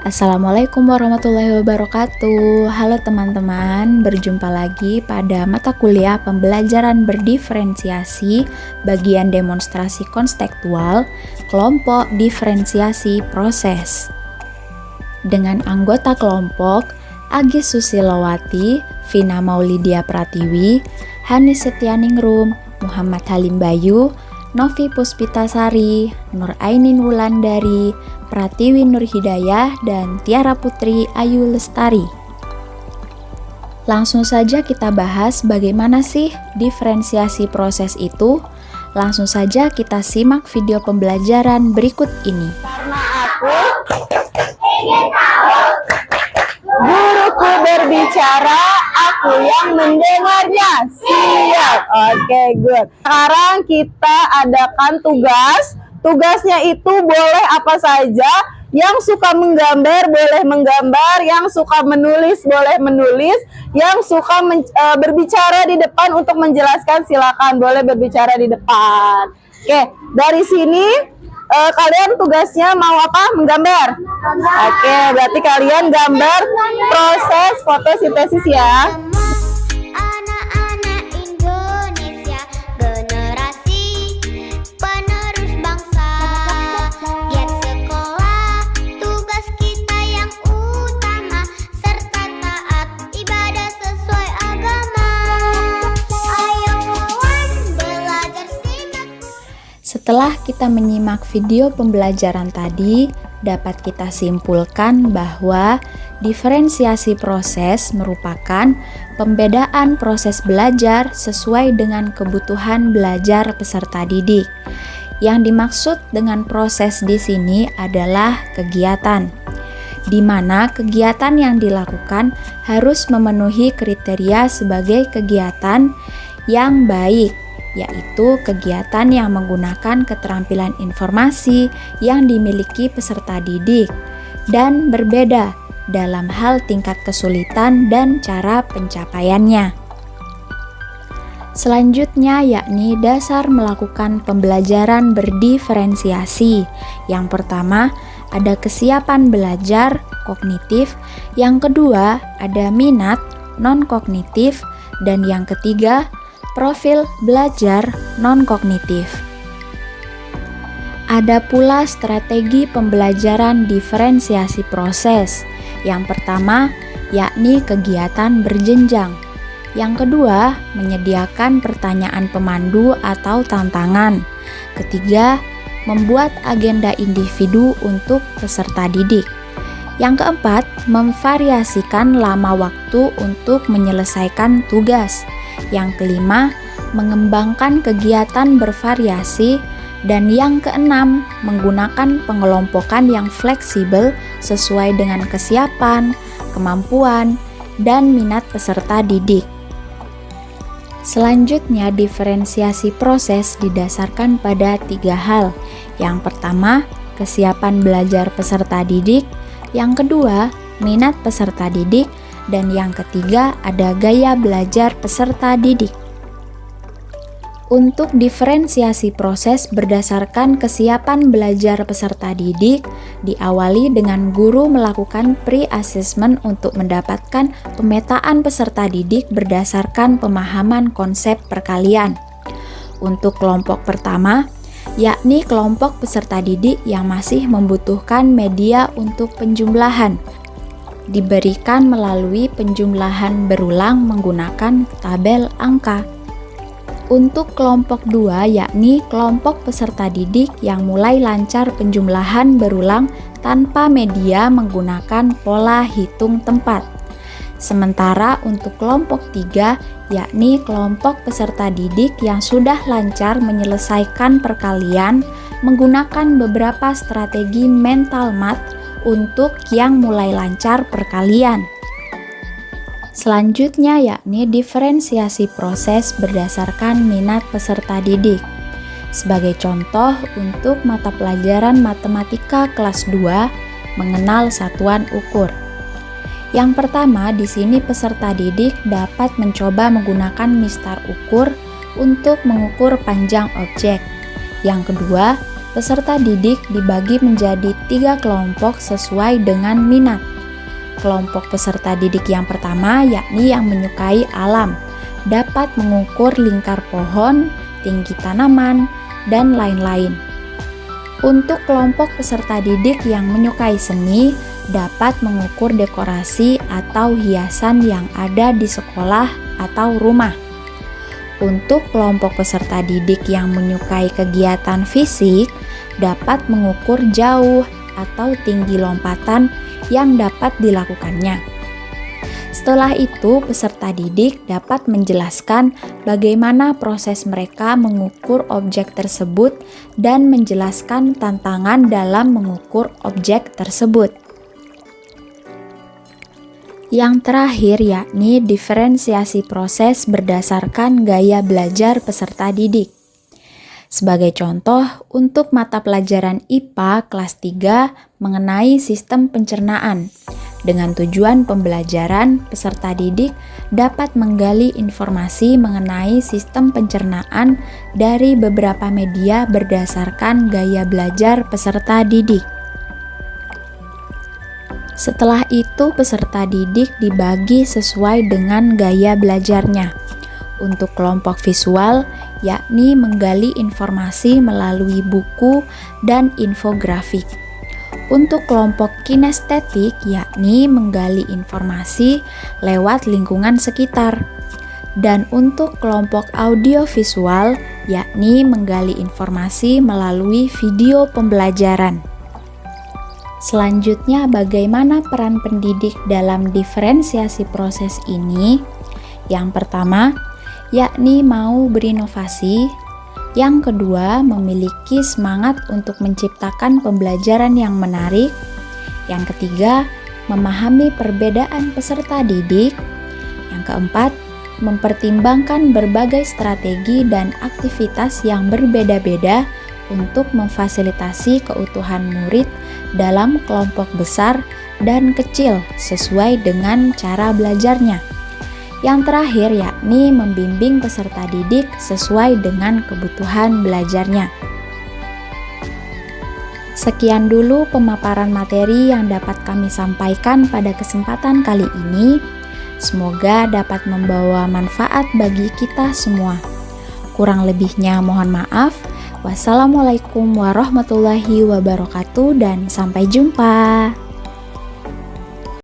Assalamualaikum warahmatullahi wabarakatuh. Halo teman-teman, berjumpa lagi pada mata kuliah pembelajaran berdiferensiasi bagian demonstrasi konstekstual kelompok diferensiasi proses. Dengan anggota kelompok Agis Susilowati, Vina Maulidia Pratiwi, Hani Setianingrum, Muhammad Halim Bayu, Novi Puspitasari, Nur Ainin Wulandari, Pratiwi Nur Hidayah, dan Tiara Putri Ayu Lestari. Langsung saja kita bahas bagaimana sih diferensiasi proses itu. Langsung saja kita simak video pembelajaran berikut ini. Karena aku ingin tahu, guruku berbicara, aku yang mendengarnya. Siap. Oke, good. Sekarang kita adakan tugas. Tugasnya itu boleh apa saja. Yang suka menggambar boleh menggambar, yang suka menulis boleh menulis, yang suka berbicara di depan untuk menjelaskan silakan boleh berbicara di depan. Oke, dari sini kalian tugasnya mau apa? Menggambar. Oke, berarti kalian gambar proses fotosintesis ya. Setelah kita menyimak video pembelajaran tadi, dapat kita simpulkan bahwa diferensiasi proses merupakan pembedaan proses belajar sesuai dengan kebutuhan belajar peserta didik. Yang dimaksud dengan proses di sini adalah kegiatan, di mana kegiatan yang dilakukan harus memenuhi kriteria sebagai kegiatan yang baik, yaitu kegiatan yang menggunakan keterampilan informasi yang dimiliki peserta didik dan berbeda dalam hal tingkat kesulitan dan cara pencapaiannya. Selanjutnya yakni dasar melakukan pembelajaran berdiferensiasi. Yang pertama ada kesiapan belajar kognitif, yang kedua ada minat non-kognitif, dan yang ketiga profil belajar non-kognitif. Ada pula strategi pembelajaran diferensiasi proses. Yang pertama, yakni kegiatan berjenjang. Yang kedua, menyediakan pertanyaan pemandu atau tantangan. Ketiga, membuat agenda individu untuk peserta didik. Yang keempat, memvariasikan lama waktu untuk menyelesaikan tugas. Yang kelima, mengembangkan kegiatan bervariasi. Dan yang keenam, menggunakan pengelompokan yang fleksibel sesuai dengan kesiapan, kemampuan, dan minat peserta didik. Selanjutnya, diferensiasi proses didasarkan pada 3 hal. Yang pertama, kesiapan belajar peserta didik. Yang kedua, minat peserta didik. Dan yang ketiga ada gaya belajar peserta didik. Untuk diferensiasi proses berdasarkan kesiapan belajar peserta didik, diawali dengan guru melakukan pre-assessment untuk mendapatkan pemetaan peserta didik berdasarkan pemahaman konsep perkalian. Untuk kelompok pertama, yakni kelompok peserta didik yang masih membutuhkan media untuk penjumlahan, diberikan melalui penjumlahan berulang menggunakan tabel angka. Untuk kelompok 2 yakni kelompok peserta didik yang mulai lancar penjumlahan berulang tanpa media menggunakan pola hitung tempat. Sementara untuk kelompok 3 yakni kelompok peserta didik yang sudah lancar menyelesaikan perkalian menggunakan beberapa strategi mental math untuk yang mulai lancar perkalian. Selanjutnya yakni diferensiasi proses berdasarkan minat peserta didik. Sebagai contoh untuk mata pelajaran matematika kelas 2, mengenal satuan ukur. Yang pertama, di sini peserta didik dapat mencoba menggunakan mistar ukur untuk mengukur panjang objek. Yang kedua, Peserta didik dibagi menjadi 3 kelompok sesuai dengan minat. Kelompok peserta didik yang pertama yakni yang menyukai alam, dapat mengukur lingkar pohon, tinggi tanaman, dan lain-lain. Untuk kelompok peserta didik yang menyukai seni, dapat mengukur dekorasi atau hiasan yang ada di sekolah atau rumah. Untuk kelompok peserta didik yang menyukai kegiatan fisik, dapat mengukur jauh atau tinggi lompatan yang dapat dilakukannya. Setelah itu, peserta didik dapat menjelaskan bagaimana proses mereka mengukur objek tersebut dan menjelaskan tantangan dalam mengukur objek tersebut. Yang terakhir yakni diferensiasi proses berdasarkan gaya belajar peserta didik. Sebagai contoh, untuk mata pelajaran IPA kelas 3 mengenai sistem pencernaan, dengan tujuan pembelajaran, peserta didik dapat menggali informasi mengenai sistem pencernaan dari beberapa media berdasarkan gaya belajar peserta didik. Setelah itu, peserta didik dibagi sesuai dengan gaya belajarnya. Untuk kelompok visual, yakni menggali informasi melalui buku dan infografik. Untuk kelompok kinestetik, yakni menggali informasi lewat lingkungan sekitar. Dan untuk kelompok audiovisual, yakni menggali informasi melalui video pembelajaran. Selanjutnya, bagaimana peran pendidik dalam diferensiasi proses ini? Yang pertama, yakni mau berinovasi. Yang kedua, memiliki semangat untuk menciptakan pembelajaran yang menarik. Yang ketiga, memahami perbedaan peserta didik. Yang keempat, mempertimbangkan berbagai strategi dan aktivitas yang berbeda-beda untuk memfasilitasi keutuhan murid dalam kelompok besar dan kecil sesuai dengan cara belajarnya. Yang terakhir yakni membimbing peserta didik sesuai dengan kebutuhan belajarnya. Sekian dulu pemaparan materi yang dapat kami sampaikan pada kesempatan kali ini. Semoga dapat membawa manfaat bagi kita semua. Kurang lebihnya mohon maaf. Wassalamualaikum warahmatullahi wabarakatuh dan sampai jumpa.